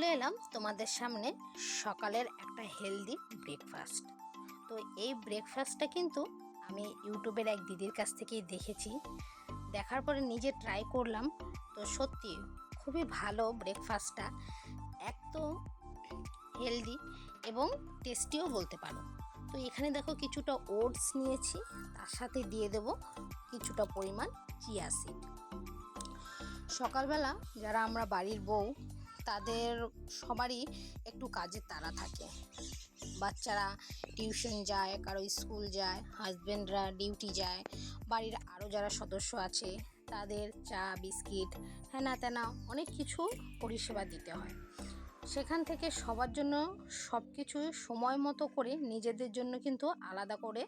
চলে এলাম তোমাদের সামনে সকালের একটা হেলদি ব্রেকফাস্ট। তো এই ব্রেকফাস্টটা কিন্তু আমি ইউটিউবের এক দিদির কাছ থেকেই দেখেছি, দেখার পরে নিজে ট্রাই করলাম। তো সত্যি খুবই ভালো ব্রেকফাস্টটা, এক তো হেলদি এবং টেস্টিও বলতে পারো। তো এখানে দেখো কিছুটা ওটস নিয়েছি, তার সাথে দিয়ে দেব কিছুটা পরিমাণ চিয়া সিড। সকালবেলা যারা আমরা বাড়ির বউ, তাদের সবারই একটু কাজের তাড়া থাকে। বাচ্চারা টিউশন যায়, কারো স্কুল যায়, হাজব্যান্ডরা ডিউটি যায়, বাড়ির আরও যারা সদস্য আছে তাদের চা বিস্কিট হ্যানা ত্যানা অনেক কিছু পরিষেবা দিতে হয়। সেখান থেকে সবার জন্য সব কিছু সময় মতো করে নিজেদের জন্য কিন্তু আলাদা করে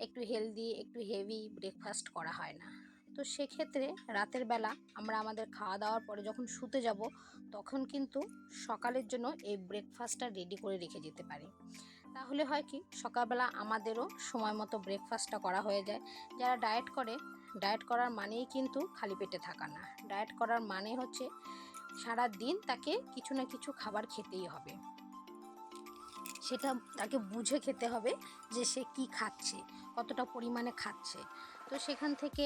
একটু হেলদি একটু হেভি ব্রেকফাস্ট করা হয় না। তো সেক্ষেত্রে রাতের বেলা আমরা আমাদের খাওয়া দাওয়ার পরে যখন শুতে যাব, তখন কিন্তু সকালের জন্য এই ব্রেকফাস্টটা রেডি করে রেখে যেতে পারি। তাহলে হয় কি, সকালবেলা আমাদেরও সময় মতো ব্রেকফাস্টটা করা হয়ে যায়। যারা ডায়েট করে, ডায়েট করার মানেই কিন্তু খালি পেটে থাকা না। ডায়েট করার মানে হচ্ছে সারা দিন তাকে কিছু না কিছু খাবার খেতেই হবে, সেটা তাকে বুঝে খেতে হবে যে সে কি খাচ্ছে, কতটা পরিমাণে খাচ্ছে। তো সেখান থেকে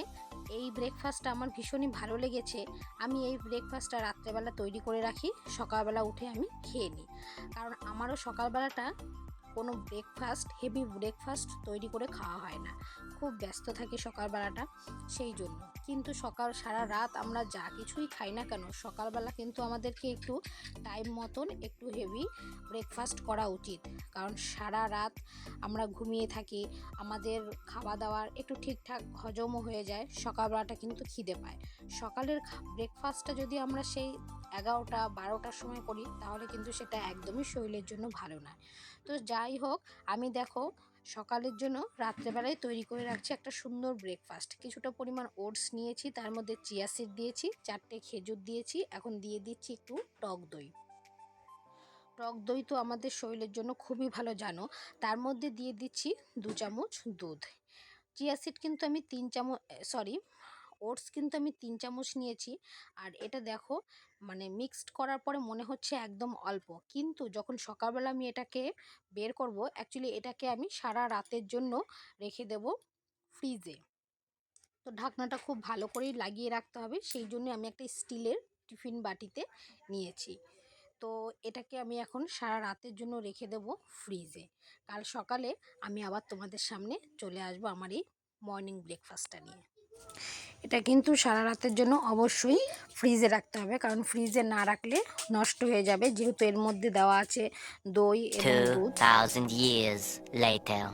এই ব্রেকফাস্টটা আমার ভীষণই ভালো লেগেছে। আমি এই ব্রেকফাস্টটা রাত্রেবেলা তৈরি করে রাখি, সকালবেলা উঠে আমি খেয়ে নিই। কারণ আমারও সকালবেলাটা কোনো ব্রেকফাস্ট হেভি ব্রেকফাস্ট তৈরি করে খাওয়া হয় না, খুব ব্যস্ত থাকি সকালবেলাটা সেই জন্য। কিন্তু সকাল সারা রাত আমরা যা কিছুই খাই না কেন, সকালবেলা কিন্তু আমাদেরকে একটু টাইম মতন একটু হেভি ব্রেকফাস্ট করা উচিত। কারণ সারা রাত আমরা ঘুমিয়ে থাকি, আমাদের খাওয়া দাওয়ার একটু ঠিকঠাক হজমও হয়ে যায়, সকালবেলাটা কিন্তু খিদে পায়। সকালের ব্রেকফাস্টটা যদি আমরা সেই 11টা-12টার সময় করি, তাহলে কিন্তু সেটা একদমই শরীরের জন্য ভালো নয়। তো যাই হোক, আমি দেখো সকালের জন্য রাত্রেবেলায় তৈরি করে রাখছি একটা সুন্দর ব্রেকফাস্ট। কিছুটা পরিমাণ ওটস নিয়েছি, তার মধ্যে চিয়া সিড দিয়েছি, 4টে খেজুর দিয়েছি, এখন দিয়ে দিচ্ছি একটু টক দই। টক দই তো আমাদের শরীরের জন্য খুবই ভালো জানো। তার মধ্যে দিয়ে দিচ্ছি 2 চামচ দুধ। চিয়া সিড কিন্তু আমি 3 চামচ, সরি, ওটস কিন্তু আমি 3 চামচ নিয়েছি। আর এটা দেখো মানে মিক্সড করার পরে মনে হচ্ছে একদম অল্প, কিন্তু যখন সকালবেলা আমি এটাকে বের করব, অ্যাকচুয়ালি এটাকে আমি সারা রাতের জন্য রেখে দেব ফ্রিজে। তো ঢাকনাটা খুব ভালো করেই লাগিয়ে রাখতে হবে, সেই জন্য আমি একটা স্টিলের টিফিন বাটিতে নিয়েছি। তো এটাকে আমি এখন সারা রাতের জন্য রেখে দেব ফ্রিজে। কাল সকালে আমি আবার তোমাদের সামনে চলে আসবো আমার এই মর্নিং ব্রেকফাস্টটা নিয়ে। এটা কিন্তু সারা রাতের জন্য অবশ্যই ফ্রিজে রাখতে হবে, কারণ ফ্রিজে না রাখলে নষ্ট হয়ে যাবে, যেহেতু এর মধ্যে দেওয়া আছে দই এবং দুধ। 2000 years later.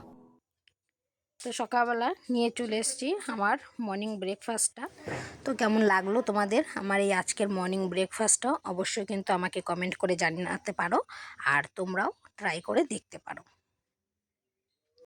তো সকালবেলা নিয়ে চলে এসেছি আমার মর্নিং ব্রেকফাস্টটা। তো কেমন লাগলো তোমাদের আমার এই আজকের মর্নিং ব্রেকফাস্টটা, অবশ্যই কিন্তু আমাকে কমেন্ট করে জানাতে পারো, আর তোমরাও ট্রাই করে দেখতে পারো।